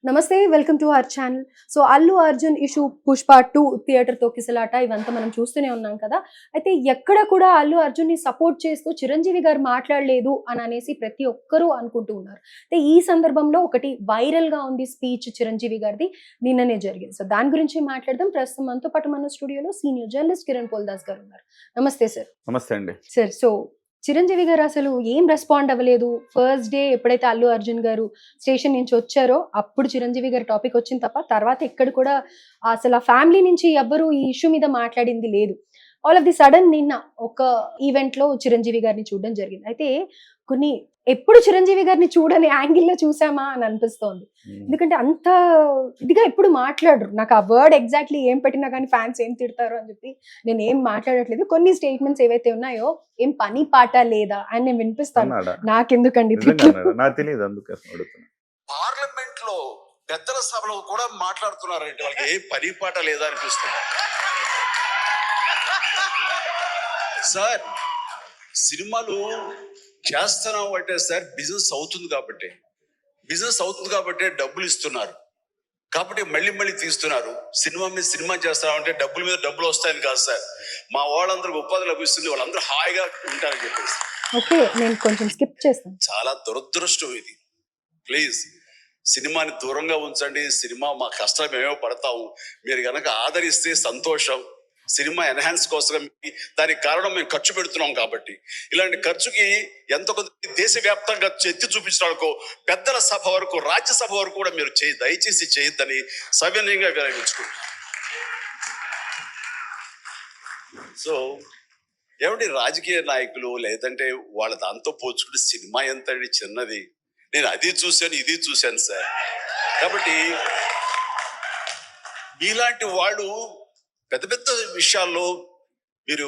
నమస్తే welcome to our channel. So Allu Arjun issue, Pushpa 2 theatre తొక్కిసలాట ఇవంతా మనం చూస్తూనే ఉన్నాం కదా. అయితే ఎక్కడ కూడా అల్లు అర్జున్ని సపోర్ట్ చేస్తూ చిరంజీవి గారు మాట్లాడలేదు అని అనేసి ప్రతి ఒక్కరూ అనుకుంటూ ఉన్నారు. అయితే ఈ సందర్భంలో ఒకటి వైరల్ గా ఉంది స్పీచ్ చిరంజీవి గారిది, నిన్ననే జరిగింది. సో దాని గురించి మాట్లాడదాం. ప్రస్తుతం మనతో పాటు మన స్టూడియోలో సీనియర్ జర్నలిస్ట్ కిరణ్ పోల్దాస్ గారు ఉన్నారు. నమస్తే సార్. నమస్తే అండి. సార్, సో చిరంజీవి గారు అసలు ఏం రెస్పాండ్ అవ్వలేదు. ఫస్ట్ డే ఎప్పుడైతే అల్లు అర్జున్ గారు స్టేషన్ నుంచి వచ్చారో అప్పుడు చిరంజీవి గారి టాపిక్ వచ్చింది తప్ప తర్వాత ఎక్కడ కూడా అసలు ఆ ఫ్యామిలీ నుంచి ఎవ్వరు ఈ ఇష్యూ మీద మాట్లాడింది లేదు. ఆల్ ఆఫ్ ది సడన్ నిన్న ఒక ఈవెంట్ లో చిరంజీవి గారిని చూడడం జరిగింది. అయితే కొన్ని ఎప్పుడు చిరంజీవి గారిని చూడని యాంగిల్లో చూసామా అని అనిపిస్తోంది. ఎందుకంటే అంత ఇదిగా ఎప్పుడు మాట్లాడరు. నాకు ఆ వర్డ్ ఎగ్జాక్ట్లీ ఏం పెట్టినా కానీ ఫ్యాన్స్ ఏం తిడతారు అని చెప్పి నేను ఏం మాట్లాడట్లేదు. కొన్ని స్టేట్మెంట్స్ ఏవైతే ఉన్నాయో ఏం పని పాట లేదా అని నేను వినిపిస్తాను. నాకెందుకండి నాకు తెలియదు, అందుకే పార్లమెంట్ లో పెద్దల సభలో కూడా మాట్లాడుతున్నారంటే వాళ్ళకి ఏ పని పాట లేదా అనిపిస్తుంది. సార్ సినిమాలు చేస్తున్నాం అంటే సార్ బిజినెస్ అవుతుంది కాబట్టి డబ్బులు ఇస్తున్నారు కాబట్టి మళ్ళీ తీస్తున్నారు. సినిమా మీద సినిమా చేస్తున్నాం అంటే డబ్బుల మీద డబ్బులు వస్తాయని కాదు సార్. మా వాళ్ళందరికి ఉపాధి లభిస్తుంది, వాళ్ళందరూ హాయిగా ఉంటారని చెప్పేసి. ఓకే, నేను కొంచెం స్కిప్ చేస్తాను. చాలా దురదృష్టం ఇది. ప్లీజ్ సినిమాని దూరంగా ఉంచండి. సినిమా మా కష్టాలు మేమేమో పడతాము, మీరు కనుక ఆదరిస్తే సంతోషం. సినిమా ఎన్హాన్స్ కోసం దానికి కారణం మేము ఖర్చు పెడుతున్నాం కాబట్టి ఇలాంటి ఖర్చుకి ఎంతో కొంత దేశవ్యాప్తంగా ఎత్తి చూపించడానికో పెద్దల సభ వరకు రాజ్యసభ వరకు కూడా మీరు దయచేసి చేయొద్దని సవినయంగా విరమించుకుంటున్నాం. సో ఏమంటే రాజకీయ నాయకులు లేదంటే వాళ్ళ దాంతో పోల్చుకుంటే సినిమా ఎంత చిన్నది. నేను అది చూశాను ఇది చూశాను సార్. కాబట్టి మీలాంటి వాళ్ళు పెద్ద పెద్ద విషయాల్లో మీరు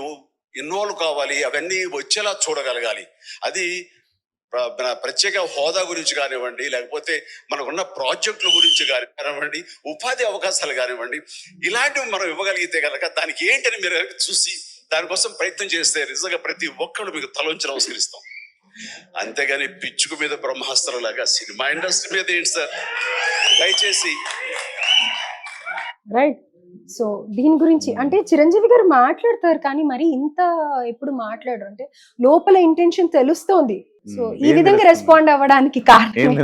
ఇన్వాల్వ్ కావాలి, అవన్నీ వచ్చేలా చూడగలగాలి. అది ప్రత్యేక హోదా గురించి కానివ్వండి, లేకపోతే మనకున్న ప్రాజెక్టుల గురించి కానివ్వండి, ఉపాధి అవకాశాలు కానివ్వండి, ఇలాంటివి మనం ఇవ్వగలిగితే కనుక దానికి ఏంటని మీరు చూసి దానికోసం ప్రయత్నం చేస్తే నిజంగా ప్రతి ఒక్కరు మీకు తలొంచి నమస్కరిస్తాం. అంతేగాని పిచ్చుకు మీద బ్రహ్మాస్త్రం లాగా సినిమా ఇండస్ట్రీ మీద ఏంటి సార్, దయచేసి. రైట్. సో దీని గురించి అంటే చిరంజీవి గారు మాట్లాడతారు కానీ మరి ఇంత ఎప్పుడు మాట్లాడరు. అంటే లోపల ఇంటెన్షన్ తెలుస్తోంది. సో ఈ విధంగా రెస్పాండ్ అవ్వడానికి కారణం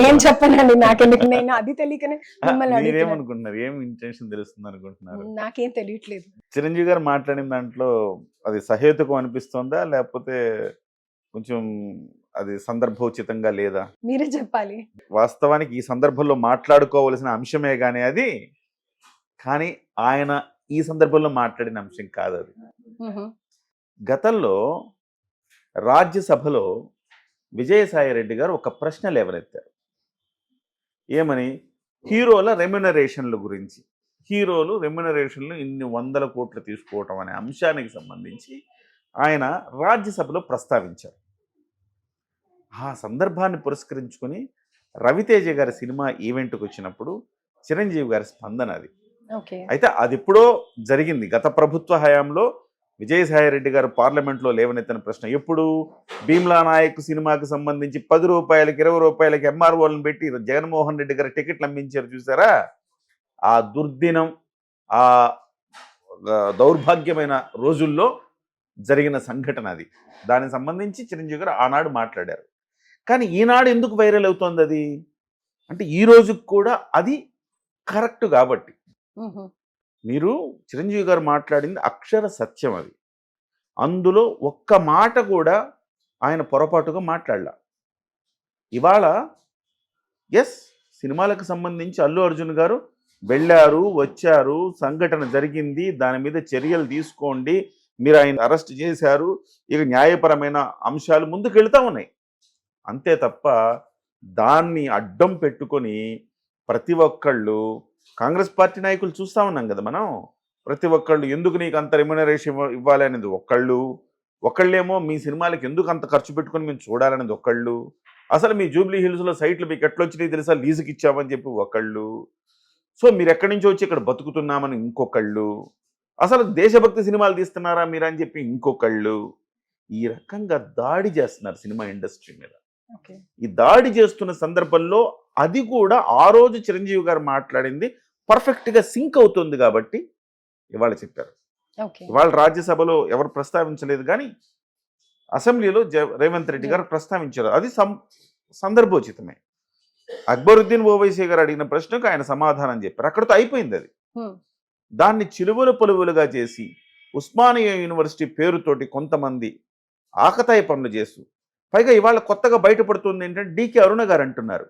నేను చెప్పనండి, నాకెందుకు, నేను అది తెలియకనే మిమ్మల్ని అడుగుతున్నాను. ఏం ఇంటెన్షన్ తెలుస్తుంది అనుకుంటున్నారు? నాకేం తెలియట్లేదు. చిరంజీవి గారు మాట్లాడిన దాంట్లో అది సహేతుకం అనిపిస్తుందా లేకపోతే కొంచెం అది సందర్భోచితంగా లేదా? మీరే చెప్పాలి. వాస్తవానికి ఈ సందర్భంలో మాట్లాడుకోవలసిన అంశమే కానీ అది, కానీ ఆయన ఈ సందర్భంలో మాట్లాడిన అంశం కాదు అది. గతంలో రాజ్యసభలో విజయసాయి రెడ్డి గారు ఒక ప్రశ్న లేవనెత్తారు. ఏమని? హీరోల రెమ్యునరేషన్ల గురించి. హీరోలు రెమ్యునరేషన్లు ఇన్ని 100 కోట్లు తీసుకోవటం అనే అంశానికి సంబంధించి ఆయన రాజ్యసభలో ప్రస్తావించారు. ఆ సందర్భాన్ని పురస్కరించుకొని రవితేజ గారి సినిమా ఈవెంట్కి వచ్చినప్పుడు చిరంజీవి గారి స్పందన అది. అయితే అది ఎప్పుడో జరిగింది. గత ప్రభుత్వ హయాంలో విజయసాయి రెడ్డి గారు పార్లమెంట్లో లేవనెత్తిన ప్రశ్న. ఎప్పుడు? భీమ్లా నాయక్ సినిమాకి సంబంధించి 10 రూపాయలకి 20 రూపాయలకి ఎంఆర్ఓలను పెట్టి జగన్మోహన్ రెడ్డి గారు టికెట్లు అమ్మించారు చూసారా? ఆ దుర్దినం, ఆ దౌర్భాగ్యమైన రోజుల్లో జరిగిన సంఘటన అది. దానికి సంబంధించి చిరంజీవి గారు ఆనాడు మాట్లాడారు. కానీ ఈనాడు ఎందుకు వైరల్ అవుతోంది అది అంటే ఈ రోజుకి కూడా అది కరెక్ట్ కాబట్టి. మీరు చిరంజీవి గారు మాట్లాడింది అక్షర సత్యం అది. అందులో ఒక్క మాట కూడా ఆయన పొరపాటుగా మాట్లాడలా. ఇవాళ సినిమాలకు సంబంధించి అల్లు అర్జున్ గారు వెళ్ళారు, వచ్చారు, సంఘటన జరిగింది, దాని మీద చర్యలు తీసుకోండి, మీరు ఆయన అరెస్ట్ చేశారు, ఇక న్యాయపరమైన అంశాలు ముందుకు వెళ్తూ ఉన్నాయి. అంతే తప్ప దాన్ని అడ్డం పెట్టుకొని ప్రతి ఒక్కళ్ళు, కాంగ్రెస్ పార్టీ నాయకులు చూస్తూ ఉన్నాం కదా మనం, ప్రతి ఒక్కళ్ళు ఎందుకు నీకు అంత రెమ్యునరేషన్ ఇవ్వాలి అనేది ఒకళ్ళేమో మీ సినిమాలకు ఎందుకు అంత ఖర్చు పెట్టుకొని మేము చూడాలనేది ఒకళ్ళు, అసలు మీ జూబ్లీ హిల్స్లో సైట్లు మీకు ఎట్లా వచ్చినాయి తెలుసా, లీజుకి ఇచ్చామని చెప్పి ఒకళ్ళు, సో మీరు ఎక్కడి నుంచి వచ్చి ఇక్కడ బతుకుతున్నామని ఇంకొకళ్ళు, అసలు దేశభక్తి సినిమాలు తీస్తున్నారా మీరని చెప్పి ఇంకొకళ్ళు. ఈ రకంగా దాడి చేస్తున్నారు సినిమా ఇండస్ట్రీ మీద. ఈ దాడి చేస్తున్న సందర్భంలో అది కూడా ఆ రోజు చిరంజీవి గారు మాట్లాడింది పర్ఫెక్ట్గా సింక్ అవుతుంది కాబట్టి ఇవాళ చెప్పారు. ఓకే. ఇవాళ రాజ్యసభలో ఎవరు ప్రస్తావించలేదు కానీ అసెంబ్లీలో రేవంత్ రెడ్డి గారు ప్రస్తావించారు. అది సందర్భోచితమే. అక్బరుద్దీన్ ఓవైసీ గారు అడిగిన ప్రశ్నకు ఆయన సమాధానం చెప్పారు. అక్కడితో అయిపోయింది అది. దాన్ని చిలువలు పొలువులుగా చేసి ఉస్మానియా యూనివర్సిటీ పేరుతోటి కొంతమంది ఆకతాయి పనులు చేస్తూ, పైగా ఇవాళ కొత్తగా బయటపడుతుంది ఏంటంటే డీకే అరుణ గారు అంటున్నారు,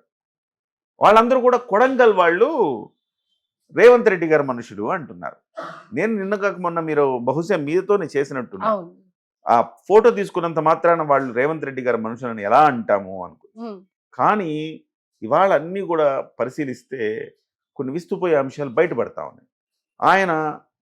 వాళ్ళందరూ కూడా కొడంగల్ వాళ్ళు రేవంత్ రెడ్డి గారు మనుషులు అంటున్నారు. నేను నిన్న కాక మొన్న మీరు బహుశా మీతోనే చేసినట్టున్నా, ఆ ఫోటో తీసుకున్నంత మాత్రాన వాళ్ళు రేవంత్ రెడ్డి గారి మనుషులని ఎలా అంటాము అనుకో. కానీ ఇవాళ అన్నీ కూడా పరిశీలిస్తే కొన్ని విస్తుపోయే అంశాలు బయటపడతా ఉన్నాయి. ఆయన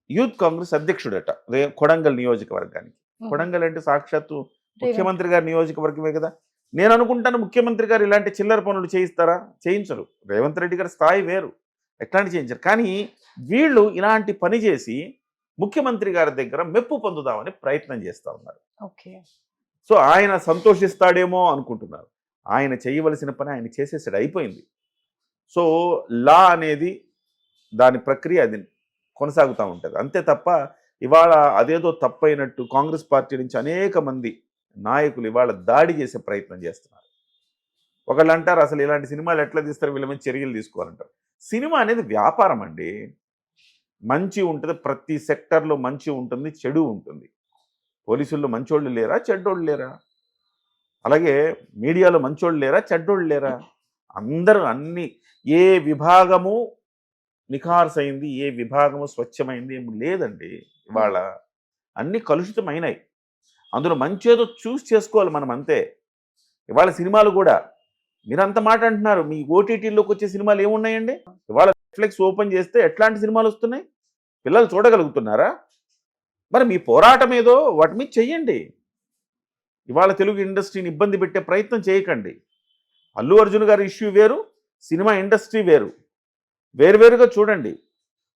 యూత్ కాంగ్రెస్ అధ్యక్షుడట కొడంగల్ నియోజకవర్గానికి. కొడంగల్ అంటే సాక్షాత్తు ముఖ్యమంత్రి గారి నియోజకవర్గమే కదా. నేను అనుకుంటాను ముఖ్యమంత్రి గారు ఇలాంటి చిల్లర పనులు చేయిస్తారా? చేయించరు. రేవంత్ రెడ్డి గారి స్థాయి వేరు, ఎట్లాంటి చేయించరు. కానీ వీళ్ళు ఇలాంటి పని చేసి ముఖ్యమంత్రి గారి దగ్గర మెప్పు పొందుదామని ప్రయత్నం చేస్తూ ఉన్నారు. సో ఆయన సంతోషిస్తాడేమో అనుకుంటున్నారు. ఆయన చేయవలసిన పని ఆయన చేసేసాడు, అయిపోయింది. సో లా అనేది దాని ప్రక్రియ అది కొనసాగుతూ ఉంటుంది అంతే తప్ప ఇవాళ అదేదో తప్పైనట్టు కాంగ్రెస్ పార్టీ నుంచి అనేక మంది నాయకులు ఇవాళ దాడి చేసే ప్రయత్నం చేస్తున్నారు. ఒకళ్ళు అంటారు అసలు ఇలాంటి సినిమాలు ఎట్లా తీస్తారు, వీళ్ళ మీద చర్యలు తీసుకోవాలంటారు. సినిమా అనేది వ్యాపారం అండి. మంచి ఉంటుంది, ప్రతి సెక్టర్లో మంచి ఉంటుంది, చెడు ఉంటుంది. పోలీసుల్లో మంచోళ్ళు లేరా, చెడ్డోళ్ళు లేరా? అలాగే మీడియాలో మంచోళ్ళు లేరా, చెడ్డోళ్ళు లేరా? అందరూ అన్ని, ఏ విభాగము నిఖార్సైంది, ఏ విభాగము స్వచ్ఛమైంది ఏమి లేదండి. ఇవాళ అన్ని కలుషితమైనాయి. అందులో మంచేదో చూస్ చేసుకోవాలి మనం, అంతే. ఇవాళ సినిమాలు కూడా మీరంత మాట అంటున్నారు, మీ ఓటీటీలోకి వచ్చే సినిమాలు ఏమున్నాయండి? ఇవాళ నెట్ఫ్లిక్స్ ఓపెన్ చేస్తే ఎట్లాంటి సినిమాలు వస్తున్నాయి? పిల్లలు చూడగలుగుతున్నారా? మరి మీ పోరాటం ఏదో వాటి మీద చెయ్యండి. ఇవాళ తెలుగు ఇండస్ట్రీని ఇబ్బంది పెట్టే ప్రయత్నం చేయకండి. అల్లు అర్జున్ గారి ఇష్యూ వేరు, సినిమా ఇండస్ట్రీ వేరు, వేరువేరుగా చూడండి.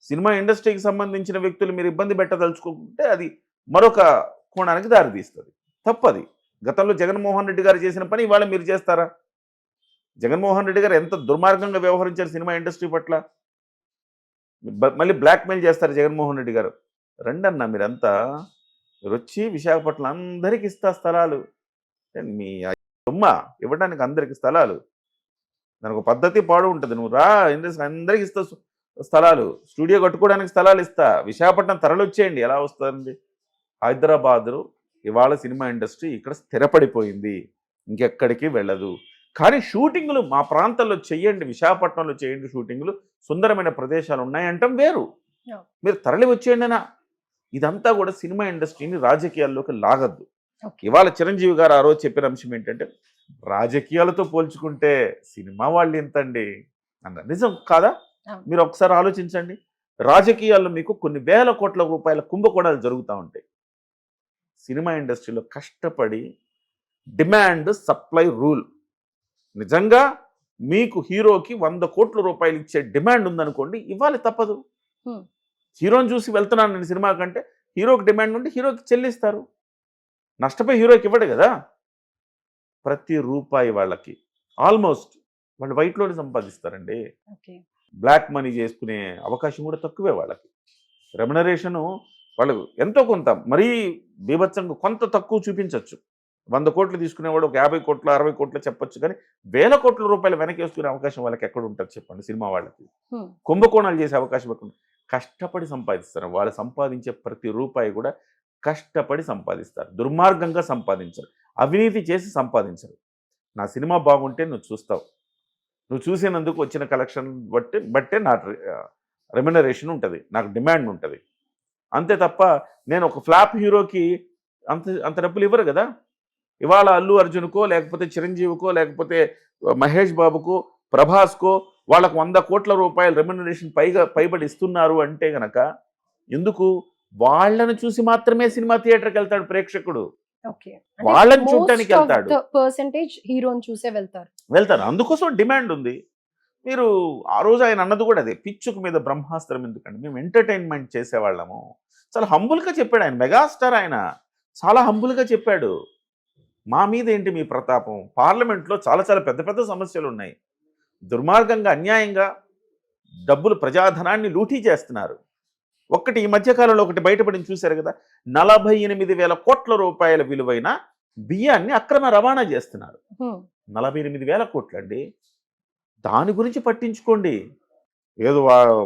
సినిమా ఇండస్ట్రీకి సంబంధించిన వ్యక్తులు మీరు ఇబ్బంది పెట్టదలుచుకుంటే అది మరొక కోణానికి దారితీస్తుంది, తప్పది. గతంలో జగన్మోహన్ రెడ్డి గారు చేసిన పని ఇవాళ మీరు చేస్తారా? జగన్మోహన్ రెడ్డి గారు ఎంత దుర్మార్గంగా వ్యవహరించారు సినిమా ఇండస్ట్రీ పట్ల. మళ్ళీ బ్లాక్మెయిల్ చేస్తారు జగన్మోహన్ రెడ్డి గారు. రండన్నా మీరంతా, మీరు వచ్చి విశాఖపట్నం అందరికి ఇస్తా స్థలాలు, మీ అమ్మ ఇవ్వడానికి అందరికి స్థలాలు, దానికి ఒక పద్ధతి పాడు ఉంటుంది. నువ్వు రా ఇండస్ట్రీ అందరికి ఇస్తా స్థలాలు, స్టూడియో కట్టుకోవడానికి స్థలాలు ఇస్తా, విశాఖపట్నం తరలిచ్చేయండి. ఎలా వస్తుంది? హైదరాబాదు ఇవాళ సినిమా ఇండస్ట్రీ ఇక్కడ స్థిరపడిపోయింది, ఇంకెక్కడికి వెళ్ళదు. కానీ షూటింగ్లు మా ప్రాంతాల్లో చెయ్యండి, విశాఖపట్నంలో చేయండి షూటింగ్లు, సుందరమైన ప్రదేశాలు ఉన్నాయంటాం వేరు. మీరు తరలి వచ్చేయండినా. ఇదంతా కూడా సినిమా ఇండస్ట్రీని రాజకీయాల్లోకి లాగద్దు. ఇవాళ చిరంజీవి గారు ఆ రోజు చెప్పిన అంశం ఏంటంటే, రాజకీయాలతో పోల్చుకుంటే సినిమా వాళ్ళు ఎంతండి అన్నారు. నిజం కాదా? మీరు ఒకసారి ఆలోచించండి. రాజకీయాల్లో మీకు కొన్ని వేల కోట్ల రూపాయల కుంభకోణాలు జరుగుతూ ఉంటాయి. సినిమా ఇండస్ట్రీలో కష్టపడి డిమాండ్ సప్లై రూల్, నిజంగా మీకు హీరోకి 100 కోట్ల రూపాయలు ఇచ్చే డిమాండ్ ఉందనుకోండి, ఇవ్వాలి, తప్పదు. హీరోని చూసి వెళ్తున్నాను నేను సినిమా కంటే, హీరోకి డిమాండ్ ఉంటే హీరోకి చెల్లిస్తారు. నష్టపోయి హీరోకి ఇవ్వడు కదా. ప్రతి రూపాయి వాళ్ళకి ఆల్మోస్ట్ వాళ్ళు వైట్లోనే సంపాదిస్తారండి. బ్లాక్ మనీ చేసుకునే అవకాశం కూడా తక్కువే వాళ్ళకి. రెమ్యునరేషను వాళ్ళు ఎంతో కొంత, మరీ బీభత్సంగా కొంత తక్కువ చూపించవచ్చు. 100 కోట్లు తీసుకునేవాడు ఒక 50 కోట్లు 60 కోట్లు చెప్పొచ్చు, కానీ వేల కోట్ల రూపాయలు వెనక్కి వేసుకునే అవకాశం వాళ్ళకి ఎక్కడ ఉంటుంది చెప్పండి? సినిమా వాళ్ళకి కుంభకోణాలు చేసే అవకాశం ఎక్కడ? కష్టపడి సంపాదిస్తారు. వాళ్ళు సంపాదించే ప్రతి రూపాయి కూడా కష్టపడి సంపాదిస్తారు, దుర్మార్గంగా సంపాదించరు, అవినీతి చేసి సంపాదించరు. నా సినిమా బాగుంటే నువ్వు చూస్తావు, నువ్వు చూసినందుకు వచ్చిన కలెక్షన్ బట్టే నా రెమ్యునరేషన్ ఉంటుంది, నాకు డిమాండ్ ఉంటుంది, అంతే తప్ప నేను ఒక ఫ్లాప్ హీరోకి అంత డబ్బులు ఇవ్వరు కదా. ఇవాళ అల్లు అర్జున్కో, లేకపోతే చిరంజీవికో, లేకపోతే మహేష్ బాబుకో, ప్రభాస్కో వాళ్ళకు 100 కోట్ల రూపాయల రెమ్యునరేషన్ పైబడి ఇస్తున్నారు అంటే గనక, ఎందుకు? వాళ్ళని చూసి మాత్రమే సినిమా థియేటర్కి వెళ్తాడు ప్రేక్షకుడు, వాళ్ళని చూడటానికి వెళ్తాడు. హీరోని చూసే వెళ్తారు. అందుకోసం డిమాండ్ ఉంది. మీరు ఆ రోజు ఆయన అన్నది కూడా అదే, పిచ్చుకు మీద బ్రహ్మాస్త్రం ఎందుకండి, మేము ఎంటర్టైన్మెంట్ చేసేవాళ్ళము. చాలా హంబుల్గా చెప్పాడు ఆయన, మెగాస్టార్ ఆయన, చాలా హంబుల్గా చెప్పాడు. మా మీద ఏంటి మీ ప్రతాపం? పార్లమెంట్లో చాలా చాలా పెద్ద పెద్ద సమస్యలు ఉన్నాయి, దుర్మార్గంగా అన్యాయంగా డబ్బులు ప్రజాధనాన్ని లూటీ చేస్తున్నారు. ఒక్కటి ఈ మధ్యకాలంలో ఒకటి బయటపడింది చూశారు కదా, 48,000 కోట్ల రూపాయల విలువైన బియ్యాన్ని అక్రమ రవాణా చేస్తున్నారు. 48,000 కోట్లు అండి. దాని గురించి పట్టించుకోండి. ఏదో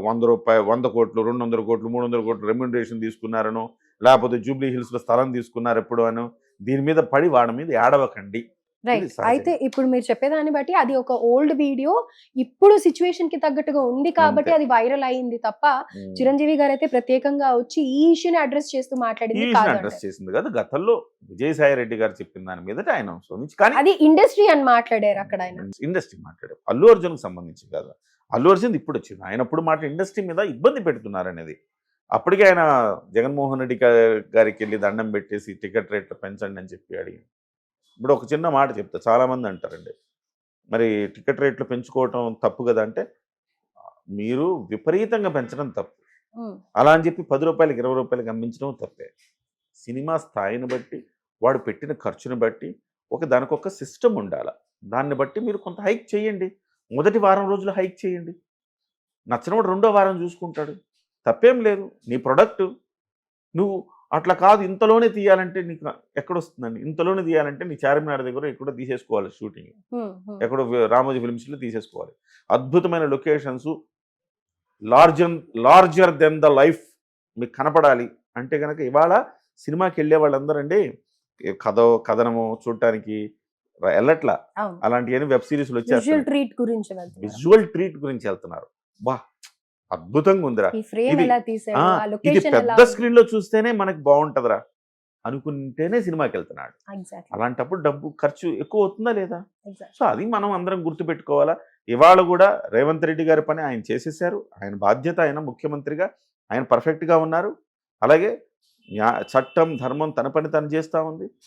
100 కోట్లు 200 కోట్లు 300 కోట్లు రెమ్యూనరేషన్ తీసుకున్నారనో, లేకపోతే జూబ్లీ హిల్స్లో స్థలం తీసుకున్నారు ఎప్పుడు అనో, దీని మీద పడి వాడి మీద ఏడవకండి. రైట్. ఇది సహజం. అయితే ఇప్పుడు మీరు చెప్పేదాన్ని బట్టి అది ఒక ఓల్డ్ వీడియో, ఇప్పుడు సిచ్యువేషన్ కి తగ్గట్టుగా ఉంది కాబట్టి అంతే. అది వైరల్ అయింది తప్ప చిరంజీవి గారు అయితే ప్రత్యేకంగా వచ్చి ఈ ఇష్యూని అడ్రస్ చేస్తూ మాట్లాడింది కాదు అడ్రస్ అంటారు. చేసింది కదా, గతంలో విజయసాయి రెడ్డి గారు చెప్పిన దాని మీదట ఆయన స్పందించి, కానీ అది ఇండస్ట్రీ అని మాట్లాడారు అక్కడ ఆయన. ఇండస్ట్రీ మాట్లాడారు. అల్లు అర్జున్కి సంబంధించి కాదు. అల్లు అర్జున్ ఇప్పుడు వచ్చింది, ఆయన అప్పుడు మాట ఇండస్ట్రీ మీద ఇబ్బంది పెడుతున్నారు అనేది. అప్పటికే ఆయన జగన్మోహన్ రెడ్డి గారికి వెళ్ళి దండం పెట్టేసి టికెట్ రేట్లు పెంచండి అని చెప్పి అడిగి. ఇప్పుడు ఒక చిన్న మాట చెప్తా, చాలామంది అంటారండి మరి టికెట్ రేట్లు పెంచుకోవటం తప్పు కదా అంటే, మీరు విపరీతంగా పెంచడం తప్పు. ఉమ్, అలా అని చెప్పి 10 రూపాయలకి 20 రూపాయలకి అమ్మించడం తప్పే. సినిమా స్థాయిని బట్టి, వాడు పెట్టిన ఖర్చుని బట్టి దానికి ఒక సిస్టమ్ ఉండాలి. దాన్ని బట్టి మీరు కొంత హైక్ చేయండి. మొదటి వారం రోజులు హైక్ చేయండి. నచ్చినవాడు రెండో వారం చూసుకుంటాడు, తప్పేం లేదు. నీ ప్రొడక్ట్ నువ్వు అట్లా కాదు, ఇంతలోనే తీయాలంటే నీకు ఎక్కడొస్తుందండి? ఇంతలోనే తీయాలంటే నీ చార్మినార్ దగ్గర ఎక్కడో తీసేసుకోవాలి షూటింగ్, ఉమ్, ఉమ్. ఎక్కడో రామోజీ ఫిల్మ్స్లో తీసేసుకోవాలి. అద్భుతమైన locations, larger than the life మీకు కనపడాలి అంటే కనుక ఇవాళ సినిమాకి వెళ్ళే వాళ్ళందరండి కథనము చూడటానికి వెళ్ళట్లా. అవును. అలాంటివన్నీ వెబ్ సిరీస్లు విజువల్ వచ్చేస్తాయి. ట్రీట్ గురించి వెళ్తున్నారు. విజువల్ ట్రీట్ గురించి వెళ్తున్నారు. బా అద్భుతంగా ఉందిరా, ఈ ఫ్రేమ్ ఇది ఎలా తీసాడు, ఆ, ఆ ఇది లొకేషన్ ఎలా పెద్ద స్క్రీన్ లో చూస్తేనే మనకి బాగుంటదిరా అనుకుంటేనే సినిమాకి వెళ్తున్నాడు. ఎగ్జాక్ట్లీ అలాంటప్పుడు డబ్బు ఖర్చు ఎక్కువ అవుతుందా లేదా? ఎగ్జాక్ట్లీ. సో అది మనం అందరం గుర్తుపెట్టుకోవాలా. ఇవాళ కూడా రేవంత్ రెడ్డి గారి పని ఆయన చేసేసారు. ఆయన బాధ్యత, ఆయన ముఖ్యమంత్రిగా ఆయన పర్ఫెక్ట్గా ఉన్నారు. అలాగే చట్టం ధర్మం తన పని తను చేస్తూ ఉంది.